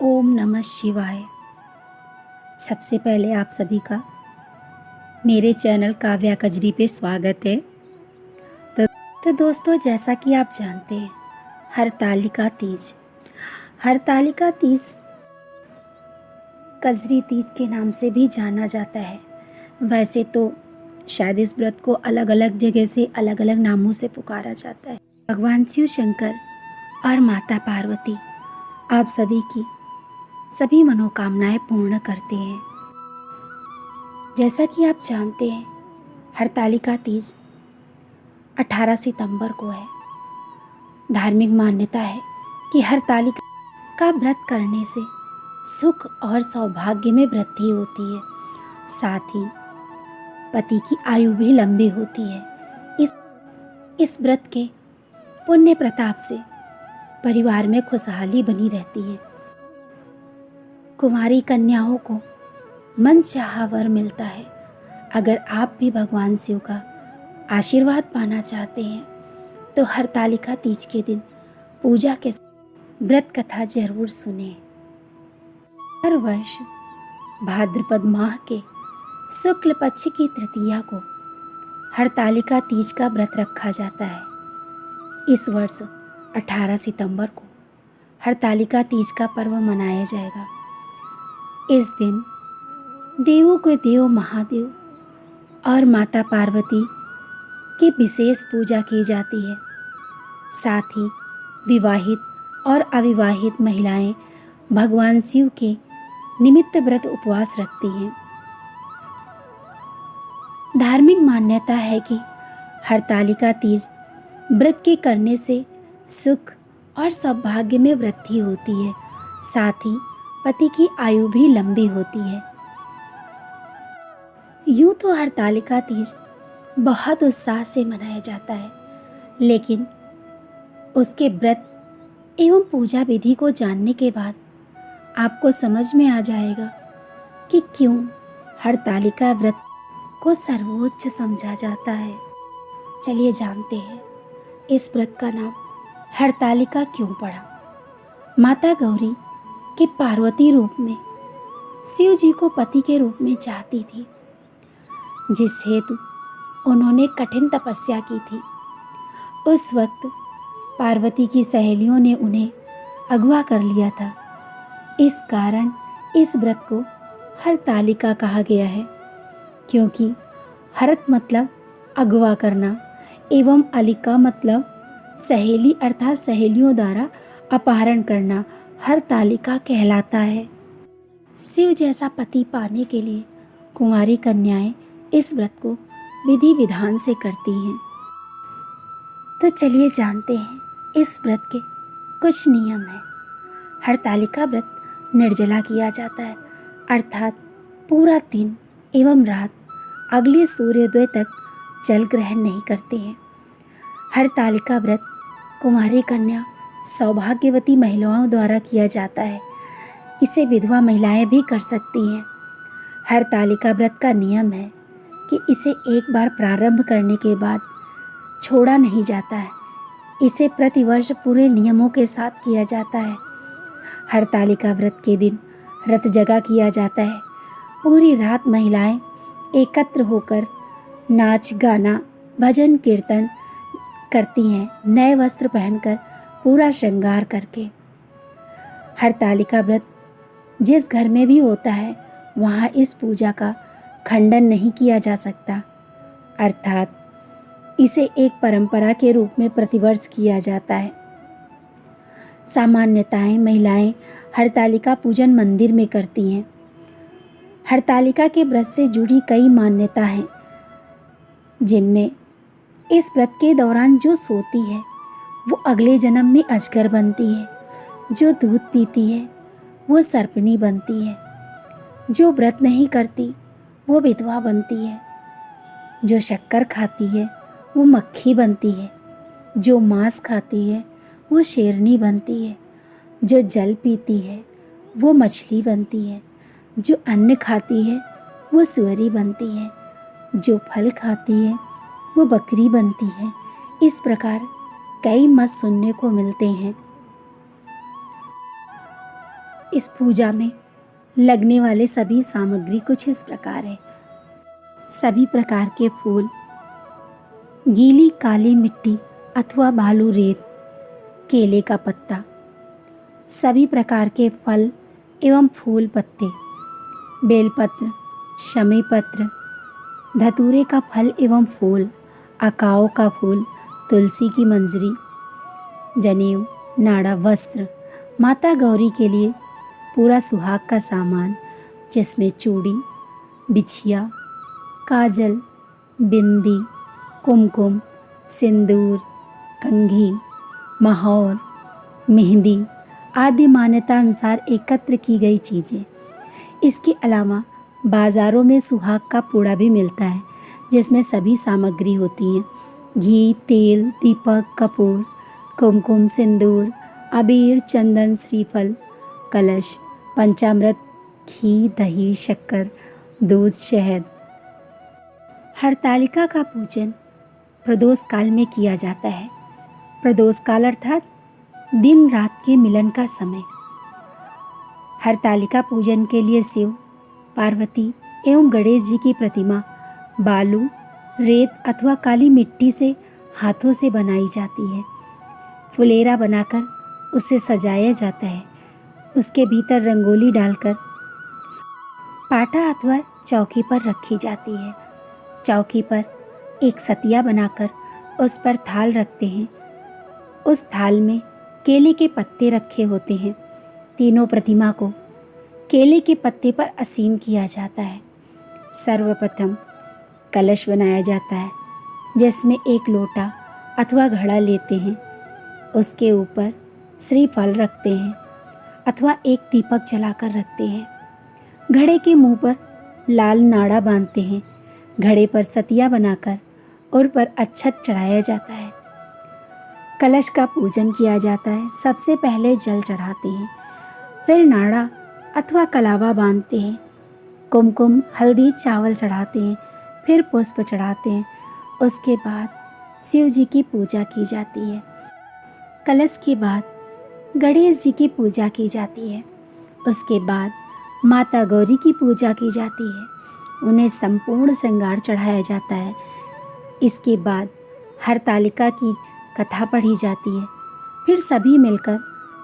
ओम नमः शिवाय। सबसे पहले आप सभी का मेरे चैनल काव्या कजरी पे स्वागत है। तो दोस्तों, जैसा कि आप जानते हैं, हरतालिका तीज कजरी तीज के नाम से भी जाना जाता है। वैसे तो शायद इस व्रत को अलग अलग जगह से अलग अलग नामों से पुकारा जाता है। भगवान शिव शंकर और माता पार्वती आप सभी की सभी मनोकामनाएं पूर्ण करते हैं। जैसा कि आप जानते हैं, हरतालिका तीज 18 सितंबर को है। धार्मिक मान्यता है कि हरतालिका का व्रत करने से सुख और सौभाग्य में वृद्धि होती है, साथ ही पति की आयु भी लंबी होती है। इस व्रत के पुण्य प्रताप से परिवार में खुशहाली बनी रहती है। कुंवारी कन्याओं को मनचाहा वर मिलता है। अगर आप भी भगवान शिव का आशीर्वाद पाना चाहते हैं तो हरतालिका तीज के दिन पूजा के व्रत कथा जरूर सुनें। हर वर्ष भाद्रपद माह के शुक्ल पक्ष की तृतीया को हरतालिका तीज का व्रत रखा जाता है। इस वर्ष 18 सितंबर को हरतालिका तीज का पर्व मनाया जाएगा। इस दिन देवों के देव महादेव और माता पार्वती की विशेष पूजा की जाती है। साथ ही विवाहित और अविवाहित महिलाएं भगवान शिव के निमित्त व्रत उपवास रखती हैं। धार्मिक मान्यता है कि हरतालिका तीज व्रत के करने से सुख और सौभाग्य में वृद्धि होती है, साथ ही पति की आयु भी लंबी होती है। यूं तो हरतालिका तीज बहुत उत्साह से मनाया जाता है, लेकिन उसके व्रत एवं पूजा विधि को जानने के बाद आपको समझ में आ जाएगा कि क्यों हरतालिका व्रत को सर्वोच्च समझा जाता है। चलिए जानते हैं इस व्रत का नाम हरतालिका क्यों पड़ा। माता गौरी के पार्वती रूप में शिव जी को पति के रूप में चाहती थी, जिस हेतु उन्होंने कठिन तपस्या की थी। उस वक्त पार्वती की सहेलियों ने उन्हें अगवा कर लिया था। इस कारण इस व्रत को हरतालिका कहा गया है, क्योंकि हरत मतलब अगवा करना एवं अलिका मतलब सहेली अर्थात सहेलियों द्वारा अपहरण करना हरतालिका कहलाता है। शिव जैसा पति पाने के लिए कुंवारी कन्याएं इस व्रत को विधि विधान से करती हैं। तो चलिए जानते हैं इस व्रत के कुछ नियम हैं। हरतालिका व्रत निर्जला किया जाता है, अर्थात पूरा दिन एवं रात अगले सूर्योदय तक जल ग्रहण नहीं करते हैं। हरतालिका व्रत कुंवारी कन्या सौभाग्यवती महिलाओं द्वारा किया जाता है। इसे विधवा महिलाएं भी कर सकती हैं। हरतालिका व्रत का नियम है कि इसे एक बार प्रारंभ करने के बाद छोड़ा नहीं जाता है। इसे प्रतिवर्ष पूरे नियमों के साथ किया जाता है। हरतालिका व्रत के दिन रत जगा किया जाता है। पूरी रात महिलाएं एकत्र होकर नाच गाना भजन कीर्तन करती हैं, नए वस्त्र पहनकर पूरा श्रृंगार करके। हरतालिका व्रत जिस घर में भी होता है वहाँ इस पूजा का खंडन नहीं किया जा सकता, अर्थात इसे एक परंपरा के रूप में प्रतिवर्ष किया जाता है। सामान्यताएं महिलाएं हरतालिका पूजन मंदिर में करती हैं। हरतालिका के व्रत से जुड़ी कई मान्यता हैं, जिनमें इस व्रत के दौरान जो सोती है वो अगले जन्म में अजगर बनती है, जो दूध पीती है वो सर्पनी बनती है, जो व्रत नहीं करती वो विधवा बनती है, जो शक्कर खाती है वो मक्खी बनती है, जो मांस खाती है वो शेरनी बनती है, जो जल पीती है वो मछली बनती है, जो अन्न खाती है वो सुअरी बनती है, जो फल खाती है वो बकरी बनती है। इस प्रकार कई मत सुनने को मिलते हैं। इस पूजा में लगने वाले सभी सामग्री कुछ इस प्रकार है। सभी प्रकार के फूल, गीली काली मिट्टी अथवा बालू रेत, केले का पत्ता, सभी प्रकार के फल एवं फूल पत्ते, बेलपत्र, शमी पत्र, धतूरे का फल एवं फूल, अकाओ का फूल, तुलसी की मंजरी, जनेऊ, नाड़ा, वस्त्र, माता गौरी के लिए पूरा सुहाग का सामान जिसमें चूड़ी, बिछिया, काजल, बिंदी, कुमकुम, सिंदूर, कंघी, महौर, मेहंदी आदि मान्यता अनुसार एकत्र की गई चीज़ें। इसके अलावा बाज़ारों में सुहाग का पूड़ा भी मिलता है जिसमें सभी सामग्री होती हैं। घी, तेल, दीपक, कपूर, कुमकुम, सिंदूर, अबीर, चंदन, श्रीफल, कलश, पंचामृत, घी, दही, शक्कर, दूध, शहद। हरतालिका का पूजन प्रदोष काल में किया जाता है। प्रदोष काल अर्थात दिन रात के मिलन का समय। हरतालिका पूजन के लिए शिव, पार्वती एवं गणेश जी की प्रतिमा बालू, रेत अथवा काली मिट्टी से हाथों से बनाई जाती है। फुलेरा बनाकर उसे सजाया जाता है। उसके भीतर रंगोली डालकर पाटा अथवा चौकी पर रखी जाती है। चौकी पर एक सतिया बनाकर उस पर थाल रखते हैं। उस थाल में केले के पत्ते रखे होते हैं। तीनों प्रतिमा को केले के पत्ते पर आसीन किया जाता है। सर्वप्रथम कलश बनाया जाता है जिसमें एक लोटा अथवा घड़ा लेते हैं। उसके ऊपर श्रीफल रखते हैं अथवा एक दीपक जलाकर रखते हैं। घड़े के मुंह पर लाल नाड़ा बांधते हैं। घड़े पर सतिया बनाकर उन पर अक्षत चढ़ाया जाता है। कलश का पूजन किया जाता है। सबसे पहले जल चढ़ाते हैं, फिर नाड़ा अथवा कलावा बांधते हैं। कुमकुम, हल्दी, चावल चढ़ाते हैं, फिर पुष्प चढ़ाते हैं। उसके बाद शिव जी की पूजा की जाती है। कलश के बाद गणेश जी की पूजा की जाती है। उसके बाद माता गौरी की पूजा की जाती है। उन्हें संपूर्ण श्रृंगार चढ़ाया जाता है। इसके बाद हरतालिका की कथा पढ़ी जाती है। फिर सभी मिलकर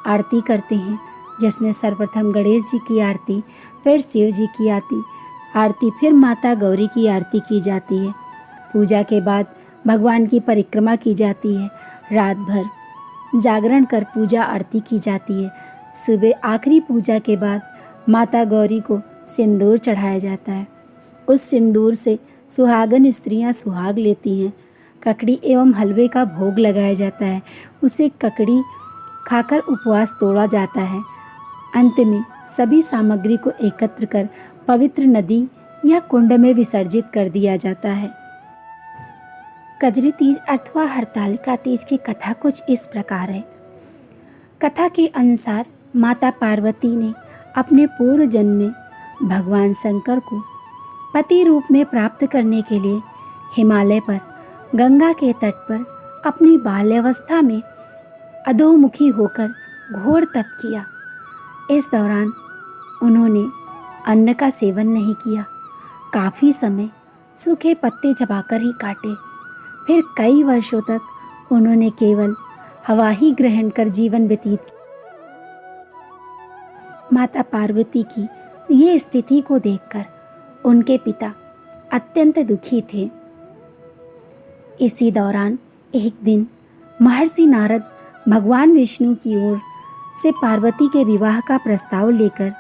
आरती करते हैं जिसमें सर्वप्रथम गणेश जी की आरती, फिर शिव जी की आरती, फिर माता गौरी की आरती की जाती है। पूजा के बाद भगवान की परिक्रमा की जाती है। रात भर जागरण कर पूजा आरती की जाती है। सुबह आखिरी पूजा के बाद माता गौरी को सिंदूर चढ़ाया जाता है। उस सिंदूर से सुहागन स्त्रियां सुहाग लेती हैं। ककड़ी एवं हलवे का भोग लगाया जाता है। उसे ककड़ी खाकर उपवास तोड़ा जाता है। अंत में सभी सामग्री को एकत्र कर पवित्र नदी या कुंड में विसर्जित कर दिया जाता है। कजरी तीज अथवा हरतालिका तीज की कथा कुछ इस प्रकार है। कथा के अनुसार माता पार्वती ने अपने पूर्व जन्म में भगवान शंकर को पति रूप में प्राप्त करने के लिए हिमालय पर गंगा के तट पर अपनी बाल्यावस्था में अधोमुखी होकर घोर तप किया। इस दौरान उन्होंने अन्न का सेवन नहीं किया। काफ़ी समय सूखे पत्ते चबाकर ही काटे। फिर कई वर्षों तक उन्होंने केवल हवा ही ग्रहण कर जीवन व्यतीत किया। माता पार्वती की ये स्थिति को देखकर उनके पिता अत्यंत दुखी थे। इसी दौरान एक दिन महर्षि नारद भगवान विष्णु की ओर से पार्वती के विवाह का प्रस्ताव लेकर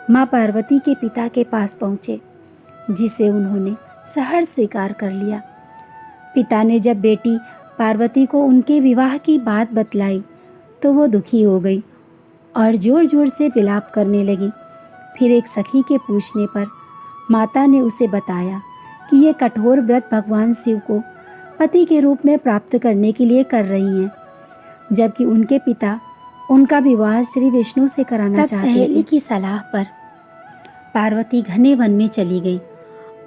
माँ पार्वती के पिता के पास पहुँचे, जिसे उन्होंने सहर्ष स्वीकार कर लिया। पिता ने जब बेटी पार्वती को उनके विवाह की बात बतलाई तो वो दुखी हो गई और जोर जोर से विलाप करने लगी। फिर एक सखी के पूछने पर माता ने उसे बताया कि ये कठोर व्रत भगवान शिव को पति के रूप में प्राप्त करने के लिए कर रही हैं, जबकि उनके पिता उनका विवाह श्री विष्णु से कराना चाहते थे। सहेली की सलाह पर पार्वती घने वन में चली गई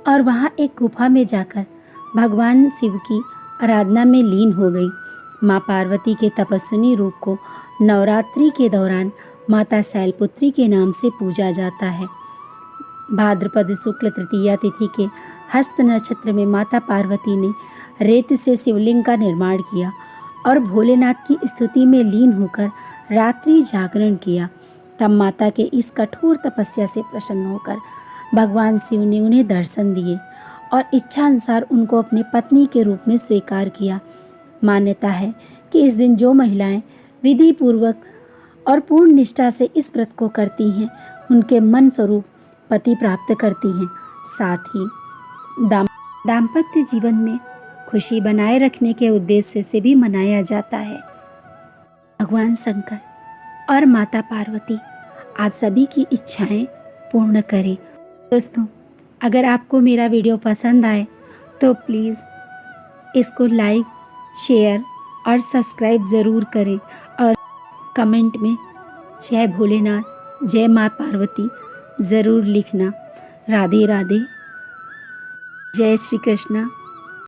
और वहाँ एक गुफा में जाकर भगवान शिव की आराधना में लीन हो गई। माँ पार्वती के तपस्विनी रूप को नवरात्रि के दौरान माता शैलपुत्री के नाम से पूजा जाता है। भाद्रपद शुक्ल तृतीया तिथि के हस्त नक्षत्र में माता पार्वती ने रेत से शिवलिंग का निर्माण किया और भोलेनाथ की स्तुति में लीन होकर रात्रि जागरण किया। तब माता के इस कठोर तपस्या से प्रसन्न होकर भगवान शिव ने उन्हें दर्शन दिए और इच्छा अनुसार उनको अपनी पत्नी के रूप में स्वीकार किया। मान्यता है कि इस दिन जो महिलाएं विधि पूर्वक और पूर्ण निष्ठा से इस व्रत को करती हैं, उनके मन स्वरूप पति प्राप्त करती हैं। साथ ही दाम्पत्य जीवन में खुशी बनाए रखने के उद्देश्य से भी मनाया जाता है। भगवान शंकर और माता पार्वती आप सभी की इच्छाएं पूर्ण करें। दोस्तों, अगर आपको मेरा वीडियो पसंद आए तो प्लीज़ इसको लाइक, शेयर और सब्सक्राइब ज़रूर करें और कमेंट में जय भोलेनाथ, जय माँ पार्वती ज़रूर लिखना। राधे राधे, जय श्री कृष्णा।